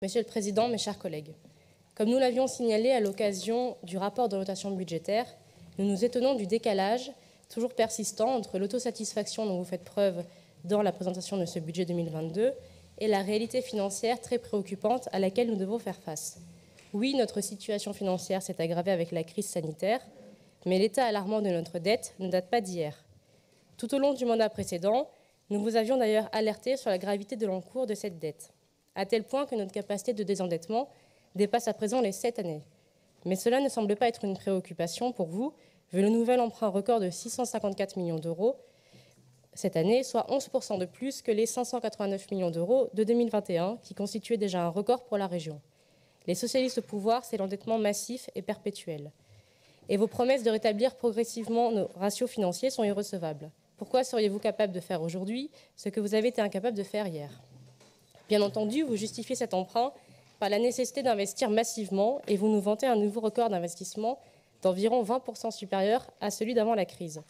Monsieur le Président, mes chers collègues, comme nous l'avions signalé à l'occasion du rapport d'orientation budgétaire, nous nous étonnons du décalage toujours persistant entre l'autosatisfaction dont vous faites preuve dans la présentation de ce budget 2022 et la réalité financière très préoccupante à laquelle nous devons faire face. Oui, notre situation financière s'est aggravée avec la crise sanitaire, mais l'état alarmant de notre dette ne date pas d'hier. Tout au long du mandat précédent, nous vous avions d'ailleurs alerté sur la gravité de l'encours de cette dette, à tel point que notre capacité de désendettement dépasse à présent les 7 années. Mais cela ne semble pas être une préoccupation pour vous, vu le nouvel emprunt record de 654 millions d'euros cette année, soit 11% de plus que les 589 millions d'euros de 2021, qui constituaient déjà un record pour la région. Les socialistes au pouvoir, c'est l'endettement massif et perpétuel. Et vos promesses de rétablir progressivement nos ratios financiers sont irrecevables. Pourquoi seriez-vous capable de faire aujourd'hui ce que vous avez été incapable de faire hier? Bien entendu, vous justifiez cet emprunt par la nécessité d'investir massivement et vous nous vantez un nouveau record d'investissement d'environ 20% supérieur à celui d'avant la crise.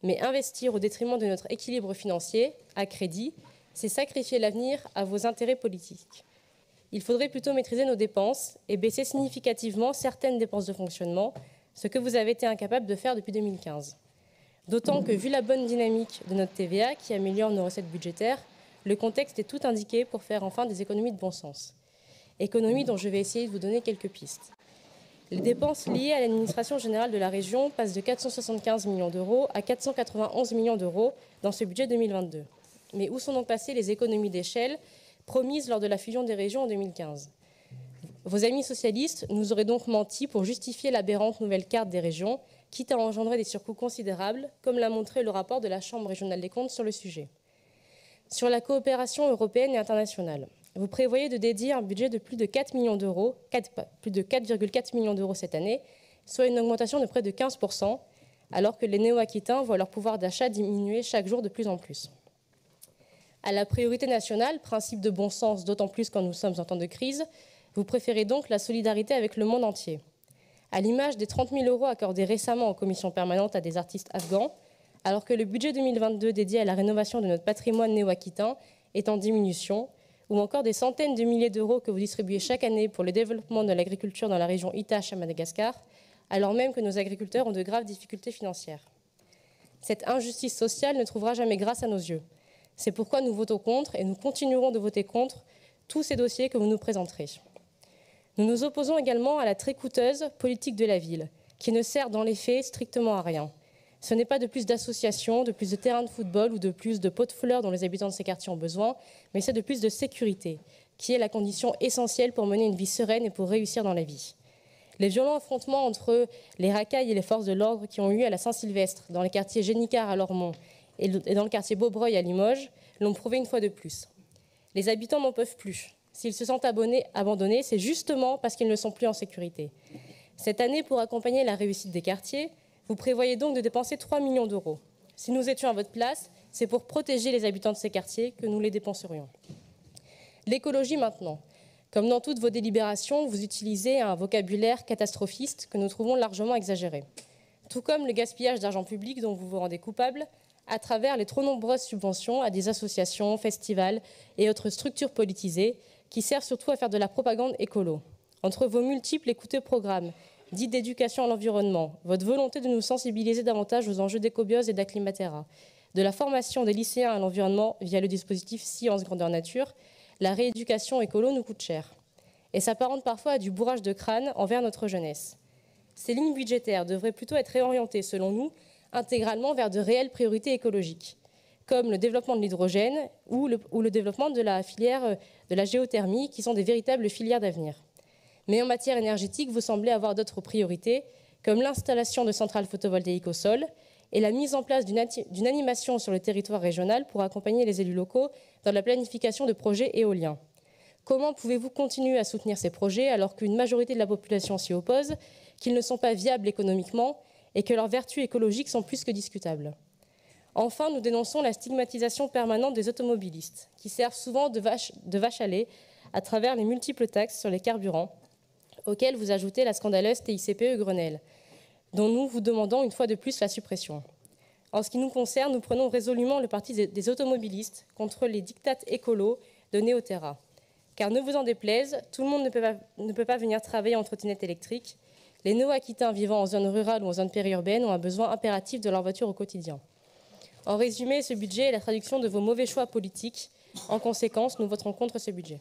Mais investir au détriment de notre équilibre financier, à crédit, c'est sacrifier l'avenir à vos intérêts politiques. Il faudrait plutôt maîtriser nos dépenses et baisser significativement certaines dépenses de fonctionnement, ce que vous avez été incapable de faire depuis 2015. D'autant que, vu la bonne dynamique de notre TVA qui améliore nos recettes budgétaires, le contexte est tout indiqué pour faire enfin des économies de bon sens. Économies dont je vais essayer de vous donner quelques pistes. Les dépenses liées à l'administration générale de la région passent de 475 millions d'euros à 491 millions d'euros dans ce budget 2022. Mais où sont donc passées les économies d'échelle promises lors de la fusion des régions en 2015 ? Vos amis socialistes nous auraient donc menti pour justifier l'aberrante nouvelle carte des régions, quitte à engendrer des surcoûts considérables, comme l'a montré le rapport de la Chambre régionale des comptes sur le sujet. Sur la coopération européenne et internationale, vous prévoyez de dédier un budget de plus de 4 millions d'euros, plus de 4,4 millions d'euros cette année, soit une augmentation de près de 15%, alors que les néo-aquitains voient leur pouvoir d'achat diminuer chaque jour de plus en plus. À la priorité nationale, principe de bon sens, d'autant plus quand nous sommes en temps de crise, vous préférez donc la solidarité avec le monde entier. À l'image des 30 000 euros accordés récemment en commission permanente à des artistes afghans, alors que le budget 2022 dédié à la rénovation de notre patrimoine néo-aquitain est en diminution, ou encore des centaines de milliers d'euros que vous distribuez chaque année pour le développement de l'agriculture dans la région Itache à Madagascar, alors même que nos agriculteurs ont de graves difficultés financières. Cette injustice sociale ne trouvera jamais grâce à nos yeux. C'est pourquoi nous votons contre et nous continuerons de voter contre tous ces dossiers que vous nous présenterez. Nous nous opposons également à la très coûteuse politique de la ville, qui ne sert dans les faits strictement à rien. Ce n'est pas de plus d'associations, de plus de terrains de football ou de plus de pots de fleurs dont les habitants de ces quartiers ont besoin, mais c'est de plus de sécurité, qui est la condition essentielle pour mener une vie sereine et pour réussir dans la vie. Les violents affrontements entre les racailles et les forces de l'ordre qui ont eu lieu à la Saint-Sylvestre, dans les quartiers Génicard à Lormont et dans le quartier Beaubreuil à Limoges, l'ont prouvé une fois de plus. Les habitants n'en peuvent plus. S'ils se sentent abandonnés, c'est justement parce qu'ils ne sont plus en sécurité. Cette année, pour accompagner la réussite des quartiers, vous prévoyez donc de dépenser 3 millions d'euros. Si nous étions à votre place, c'est pour protéger les habitants de ces quartiers que nous les dépenserions. L'écologie maintenant. Comme dans toutes vos délibérations, vous utilisez un vocabulaire catastrophiste que nous trouvons largement exagéré. Tout comme le gaspillage d'argent public dont vous vous rendez coupable à travers les trop nombreuses subventions à des associations, festivals et autres structures politisées qui servent surtout à faire de la propagande écolo. Entre vos multiples et coûteux programmes dits d'éducation à l'environnement, votre volonté de nous sensibiliser davantage aux enjeux d'écobiose et d'acclimatéra, de la formation des lycéens à l'environnement via le dispositif Sciences Grandeur Nature, la rééducation écolo nous coûte cher et s'apparente parfois à du bourrage de crâne envers notre jeunesse. Ces lignes budgétaires devraient plutôt être réorientées, selon nous, intégralement vers de réelles priorités écologiques, comme le développement de l'hydrogène ou le développement de la filière de la géothermie, qui sont des véritables filières d'avenir. Mais en matière énergétique, vous semblez avoir d'autres priorités, comme l'installation de centrales photovoltaïques au sol et la mise en place d'une animation sur le territoire régional pour accompagner les élus locaux dans la planification de projets éoliens. Comment pouvez-vous continuer à soutenir ces projets alors qu'une majorité de la population s'y oppose, qu'ils ne sont pas viables économiquement et que leurs vertus écologiques sont plus que discutables? Enfin, nous dénonçons la stigmatisation permanente des automobilistes, qui servent souvent de vache à lait à travers les multiples taxes sur les carburants, auxquelles vous ajoutez la scandaleuse TICPE Grenelle, dont nous vous demandons une fois de plus la suppression. En ce qui nous concerne, nous prenons résolument le parti des automobilistes contre les dictats écolos de Néoterra. Car ne vous en déplaise, tout le monde ne peut pas venir travailler en trottinette électrique. Les néo-aquitains vivant en zone rurale ou en zone périurbaine ont un besoin impératif de leur voiture au quotidien. En résumé, ce budget est la traduction de vos mauvais choix politiques. En conséquence, nous voterons contre ce budget.